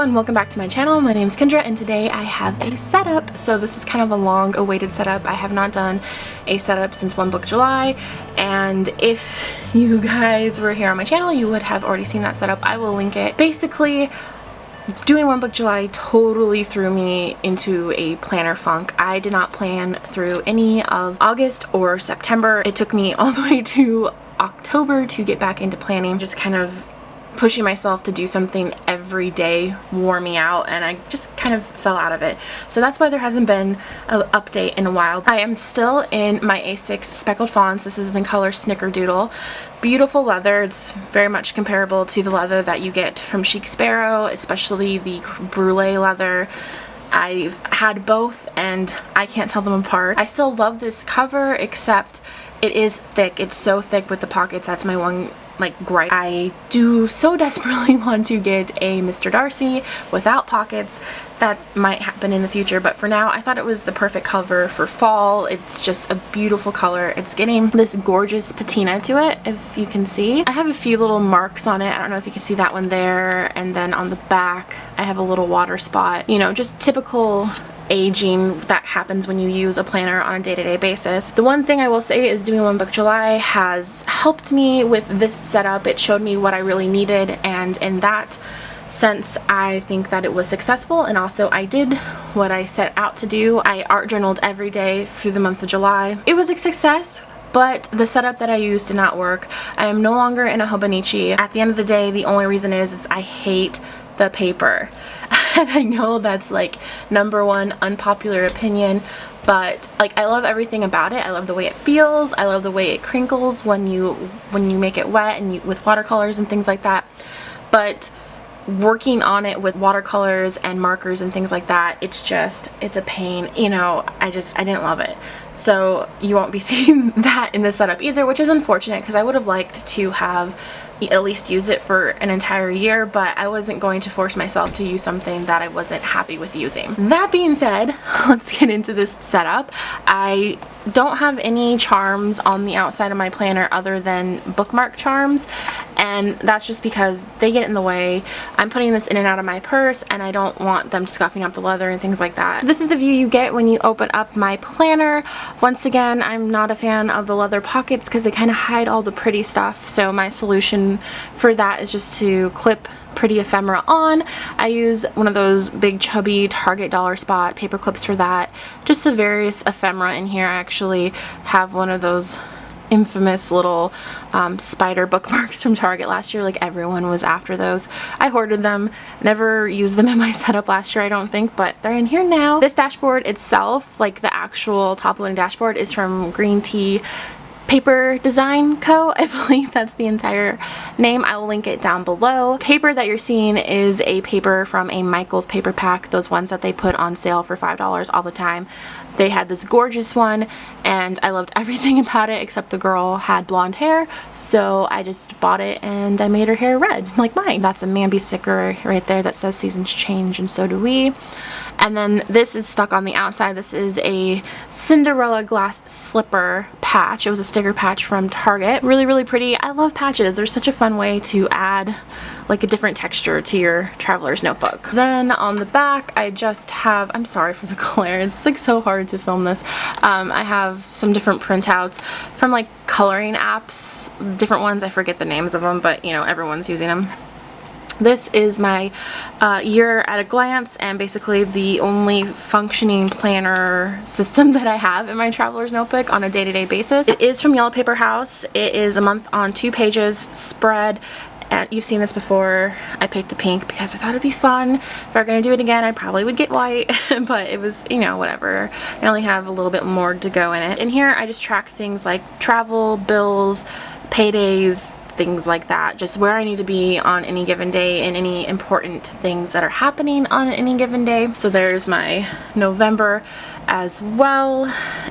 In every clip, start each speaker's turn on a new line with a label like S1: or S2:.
S1: and welcome back to my channel. My name is Kendra and today I have a setup. So this is kind of a long awaited setup. I have not done a setup since One Book July, and if you guys were here on my channel you would have already seen that setup. I will link it. Basically, doing One Book July totally threw me into a planner funk. I did not plan through any of August or September. It took me all the way to October to get back into planning. Just kind of pushing myself to do something every day wore me out, and I just kind of fell out of it. So that's why there hasn't been an update in a while. I am still in my A6 speckled fawns. This is in the color Snickerdoodle. Beautiful leather. It's very much comparable to the leather that you get from Chic Sparrow, especially the brulee leather. I've had both and I can't tell them apart. I still love this cover, except it is thick. It's so thick with the pockets. That's my one gripe. I do so desperately want to get a Mr. Darcy without pockets. That might happen in the future, but for now I thought it was the perfect cover for fall. It's just a beautiful color. It's getting this gorgeous patina to it, if you can see. I have a few little marks on it. I don't know if you can see that one there, and then on the back I have a little water spot. You know, just typical aging that happens when you use a planner on a day-to-day basis. The one thing I will say is doing One Book July has helped me with this setup. It showed me what I really needed, and in that sense I think that it was successful, and also I did what I set out to do. I art journaled every day through the month of July. It was a success, but the setup that I used did not work. I am no longer in a Hobonichi. At the end of the day, the only reason is I hate the paper. And I know that's like #1 unpopular opinion, but like I love everything about it. I love the way it feels. I love the way it crinkles when you make it wet and with watercolors and things like that. But working on it with watercolors and markers and things like that, it's a pain. You know, I didn't love it. So you won't be seeing that in this setup either, which is unfortunate because I would have liked to have at least use it for an entire year, but I wasn't going to force myself to use something that I wasn't happy with using. That being said, let's get into this setup. I don't have any charms on the outside of my planner other than bookmark charms, and that's just because they get in the way. I'm putting this in and out of my purse and I don't want them scuffing up the leather and things like that. This is the view you get when you open up my planner. Once again, I'm not a fan of the leather pockets because they kind of hide all the pretty stuff, so my solution for that is just to clip pretty ephemera on. I use one of those big chubby Target dollar spot paper clips for that. Just the various ephemera in here. I actually have one of those infamous little spider bookmarks from Target last year. Like, everyone was after those. I hoarded them, never used them in my setup last year, I don't think, but they're in here now. This dashboard itself, like the actual top loading dashboard, is from Green Tea Paper Design Co. I believe that's the entire name. I will link it down below. Paper that you're seeing is a paper from a Michaels paper pack, those ones that they put on sale for $5 all the time. They had this gorgeous one and I loved everything about it except the girl had blonde hair, so I just bought it and I made her hair red like mine. That's a Mambi sticker right there that says seasons change and so do we. And then this is stuck on the outside. This is a Cinderella glass slipper patch. It was a sticker patch from Target. Really, really pretty. I love patches. They're such a fun way to add like a different texture to your traveler's notebook. Then on the back I just have, I'm sorry for the glare, it's like so hard to film this. I have some different printouts from like coloring apps, different ones. I forget the names of them, but you know, everyone's using them. This is my year at a glance, and basically the only functioning planner system that I have in my traveler's notebook on a day-to-day basis. It is from Yellow Paper House. It is a month on 2 pages spread. And you've seen this before. I picked the pink because I thought it'd be fun. If I were gonna do it again, I probably would get white, but it was, you know, whatever. I only have a little bit more to go in it. In here, I just track things like travel, bills, paydays, things like that, just where I need to be on any given day and any important things that are happening on any given day. So there's my November as well.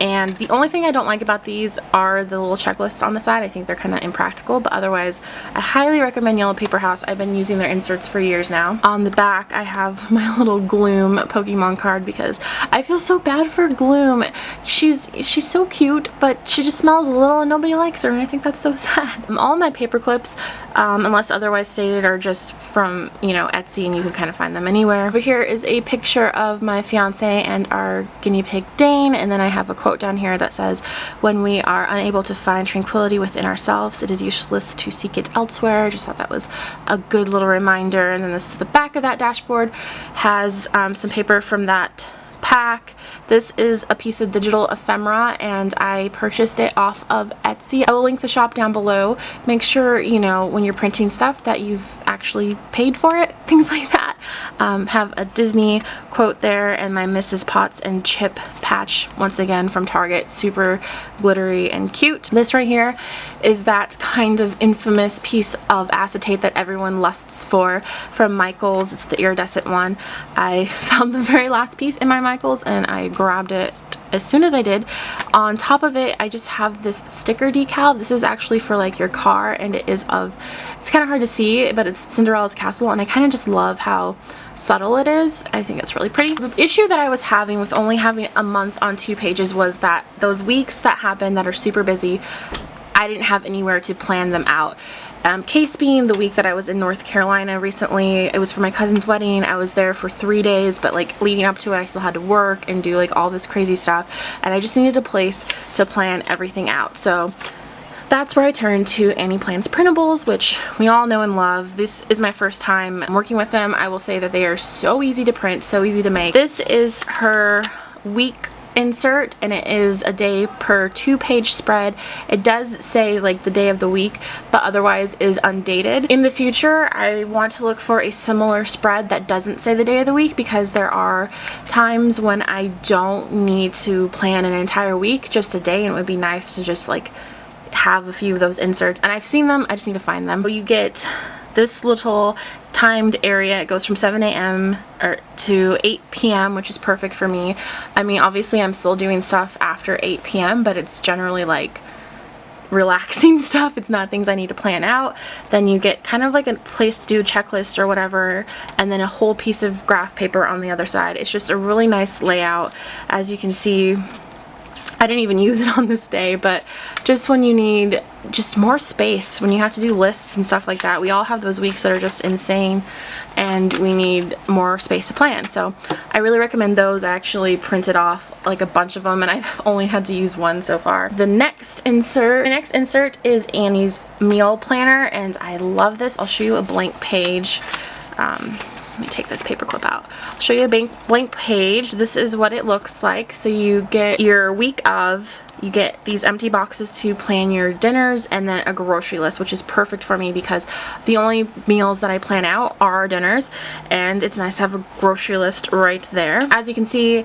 S1: And the only thing I don't like about these are the little checklists on the side. I think they're kind of impractical, but otherwise I highly recommend Yellow Paper House. I've been using their inserts for years now. On the back I have my little Gloom Pokemon card because I feel so bad for Gloom. She's so cute, but she just smells a little and nobody likes her, and I think that's so sad. All my paper paper clips, unless otherwise stated, are just from, you know, Etsy, and you can kind of find them anywhere. Over here is a picture of my fiance and our guinea pig Dane, and then I have a quote down here that says, "When we are unable to find tranquility within ourselves, it is useless to seek it elsewhere." I just thought that was a good little reminder. And then this is the back of that dashboard, has some paper from that pack. This is a piece of digital ephemera, and I purchased it off of Etsy. I will link the shop down below. Make sure, you know, when you're printing stuff that you've actually paid for it, things like that. Have a Disney quote there, and my Mrs. Potts and Chip patch, once again from Target, super glittery and cute. This right here is that kind of infamous piece of acetate that everyone lusts for from Michaels. It's the iridescent one. I found the very last piece in my Michaels and I grabbed it as soon as I did. On top of it, I just have this sticker decal. This is actually for like your car, and it is of, it's kind of hard to see, but it's Cinderella's castle, and I kind of just love how subtle it is. I think it's really pretty. The issue that I was having with only having a month on 2 pages was that those weeks that happen that are super busy, I didn't have anywhere to plan them out. Case being the week that I was in North Carolina recently, it was for my cousin's wedding. I was there for 3 days, but like leading up to it, I still had to work and do like all this crazy stuff, and I just needed a place to plan everything out. So that's where I turned to Annie Plans Printables, which we all know and love. This is my first time working with them. I will say that they are so easy to print, so easy to make. This is her week insert, and it is a day per 2-page spread. It does say like the day of the week, but otherwise is undated. In the future, I want to look for a similar spread that doesn't say the day of the week, because there are times when I don't need to plan an entire week, just a day, and it would be nice to just like have a few of those inserts. And I've seen them, I just need to find them. You get this little timed area. It goes from 7 a.m. to 8 p.m., which is perfect for me. I mean, obviously I'm still doing stuff after 8 p.m., but it's generally like relaxing stuff. It's not things I need to plan out. Then you get kind of like a place to do a checklist or whatever, and then a whole piece of graph paper on the other side. It's just a really nice layout. As you can see, I didn't even use it on this day, but just when you need just more space, when you have to do lists and stuff like that, we all have those weeks that are just insane and we need more space to plan. So I really recommend those. I actually printed off like a bunch of them, and I've only had to use one so far. The next insert is Annie's meal planner, and I love this. I'll show you a blank page. Let me take this paper clip out. I'll show you a blank page. This is what it looks like. So you get your week of, you get these empty boxes to plan your dinners, and then a grocery list, which is perfect for me because the only meals that I plan out are our dinners, and it's nice to have a grocery list right there. As you can see,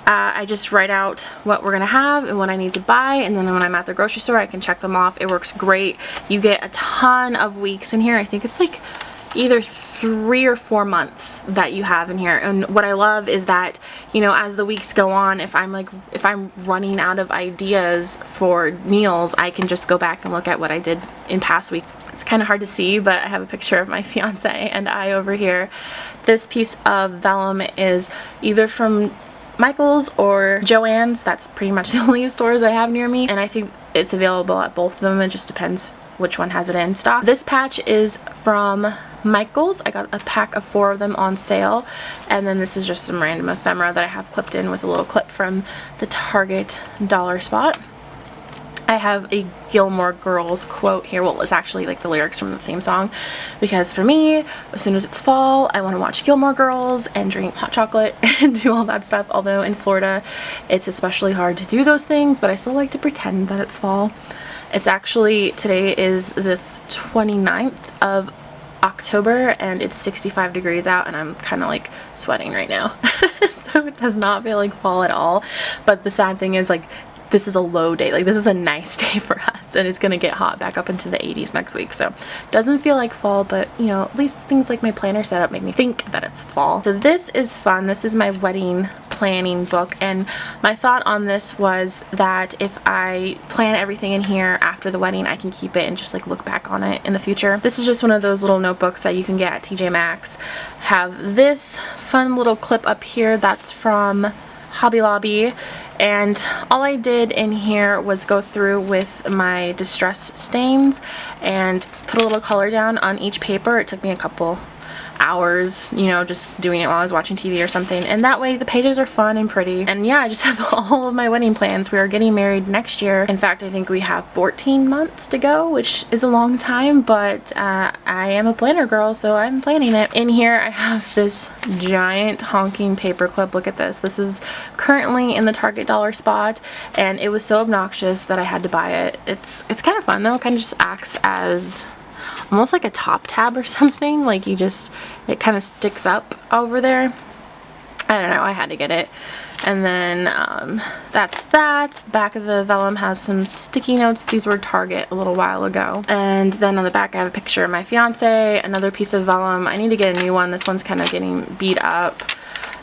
S1: I just write out what we're gonna have and what I need to buy, and then when I'm at the grocery store, I can check them off. It works great. You get a ton of weeks in here. I think it's like either 3 or 4 months that you have in here. And what I love is that, you know, as the weeks go on, if I'm running out of ideas for meals, I can just go back and look at what I did in past weeks. It's kind of hard to see, but I have a picture of my fiance and I over here. This piece of vellum is either from Michaels or Joann's. That's pretty much the only stores I have near me, and I think it's available at both of them. It just depends which one has it in stock. This patch is from Michaels. I got a pack of 4 of them on sale, and then this is just some random ephemera that I have clipped in with a little clip from the Target dollar spot. I have a Gilmore Girls quote here. Well, it's actually like the lyrics from the theme song, because for me, as soon as it's fall, I want to watch Gilmore Girls and drink hot chocolate and do all that stuff. Although in Florida, it's especially hard to do those things, but I still like to pretend that it's fall. It's actually, today is the 29th of October, and it's 65 degrees out, and I'm kind of like sweating right now. So it does not feel like fall at all. But the sad thing is, like, this is a low day. Like, this is a nice day for us, and it's gonna get hot back up into the 80s next week. So doesn't feel like fall, but you know, at least things like my planner setup make me think that it's fall. So this is fun. This is my wedding planning book, and my thought on this was that if I plan everything in here after the wedding, I can keep it and just like look back on it in the future. This is just one of those little notebooks that you can get at TJ Maxx. Have this fun little clip up here. That's from Hobby Lobby, and all I did in here was go through with my distress stains and put a little color down on each paper. It took me a couple hours, you know, just doing it while I was watching TV or something, and that way the pages are fun and pretty. And yeah, I just have all of my wedding plans. We are getting married next year. In fact, I think we have 14 months to go, which is a long time, but I am a planner girl, so I'm planning it. In here I have this giant honking paper clip. Look at this. This is currently in the Target dollar spot, and it was so obnoxious that I had to buy it. It's kind of fun though. It kind of just acts as almost like a top tab or something. Like it kind of sticks up over there. I don't know, I had to get it. And then that's that. The back of the vellum has some sticky notes. These were Target a little while ago. And then on the back I have a picture of my fiance, another piece of vellum. I need to get a new one. This one's kind of getting beat up.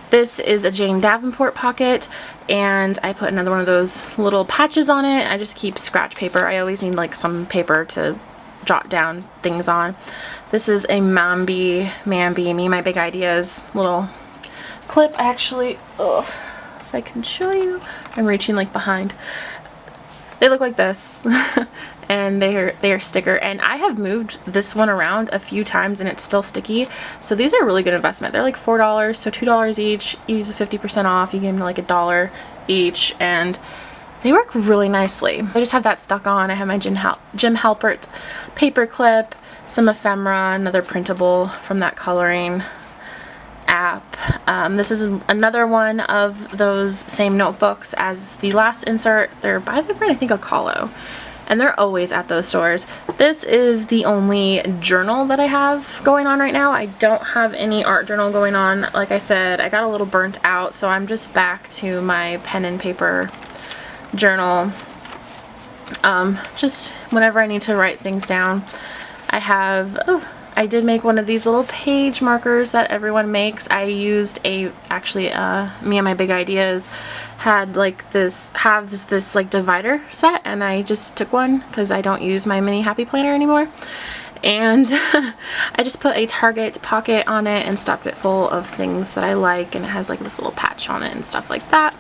S1: This is a Jane Davenport pocket, and I put another one of those little patches on it. I just keep scratch paper. I always need like some paper to jot down things on. This is a Mambi, Me My Big Ideas little clip. Actually, if I can show you, I'm reaching like behind. They look like this and they are sticker, and I have moved this one around a few times and it's still sticky, so these are a really good investment. They're like $4, so $2 each. You use 50% off, you get them like $1 each, and they work really nicely. I just have that stuck on. I have my Jim Halpert paper clip, some ephemera, another printable from that coloring app. This is another one of those same notebooks as the last insert. They're by the brand, I think, Acolo, and they're always at those stores. This is the only journal that I have going on right now. I don't have any art journal going on. Like I said, I got a little burnt out, so I'm just back to my pen and paper journal. Just whenever I need to write things down. I did make one of these little page markers that everyone makes. I used actually Me and My Big Ideas had like this like divider set, and I just took one because I don't use my mini happy planner anymore, and I just put a Target pocket on it and stuffed it full of things that I like, and it has like this little patch on it and stuff like that.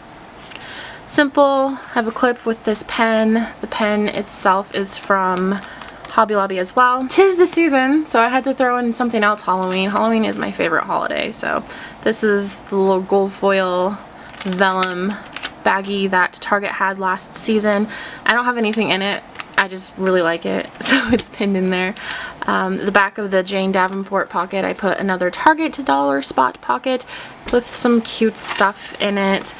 S1: Simple. I have a clip with this pen. The pen itself is from Hobby Lobby as well. 'Tis the season, so I had to throw in something else Halloween. Halloween is my favorite holiday, so this is the little gold foil vellum baggie that Target had last season. I don't have anything in it. I just really like it, so it's pinned in there. The back of the Jane Davenport pocket, I put another Target dollar spot pocket with some cute stuff in it.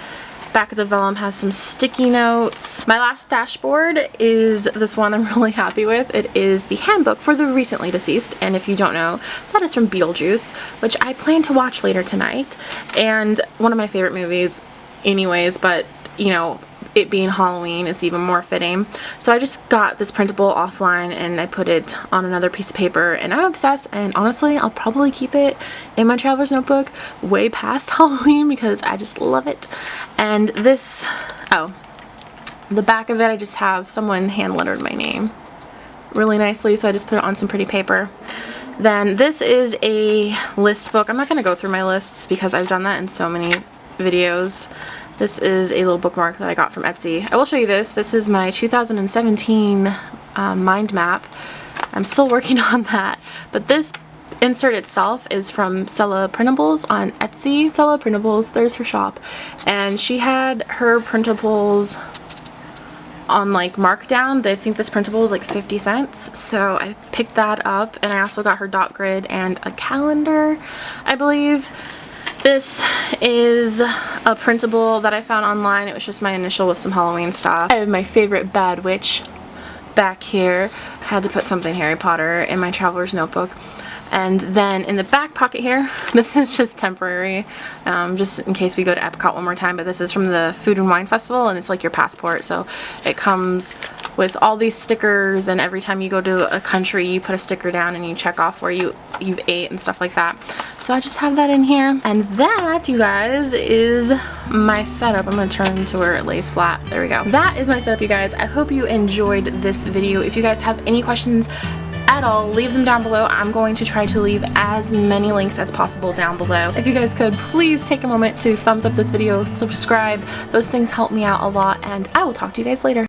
S1: Back of the vellum has some sticky notes. My last dashboard is this one I'm really happy with. It is the handbook for the recently deceased, and if you don't know, that is from Beetlejuice, which I plan to watch later tonight, and one of my favorite movies anyways, but you know, it being Halloween is even more fitting. So I just got this printable offline and I put it on another piece of paper, and I'm obsessed, and honestly I'll probably keep it in my traveler's notebook way past Halloween because I just love it. And this, the back of it, I just have someone hand lettered my name really nicely, so I just put it on some pretty paper. Then this is a list book. I'm not going to go through my lists because I've done that in so many videos. This is a little bookmark that I got from Etsy. I will show you this. This is my 2017 mind map. I'm still working on that, but this insert itself is from Selah Printables on Etsy. Selah Printables, there's her shop, and she had her printables on like markdown. I think this printable was like 50 cents, so I picked that up, and I also got her dot grid and a calendar, I believe. This is a printable that I found online. It was just my initial with some Halloween stuff. I have my favorite Bad Witch back here. I had to put something Harry Potter in my traveler's notebook. And then in the back pocket here, this is just temporary, just in case we go to Epcot one more time, but this is from the Food and Wine Festival, and it's like your passport, so it comes with all these stickers, and every time you go to a country you put a sticker down and you check off where you've ate and stuff like that. So I just have that in here, and that, you guys, is my setup. I'm going to turn to where it lays flat. There we go. That is my setup, you guys. I hope you enjoyed this video. If you guys have any questions at all, leave them down below. I'm going to try to leave as many links as possible down below. If you guys could, please take a moment to thumbs up this video, subscribe. Those things help me out a lot, and I will talk to you guys later.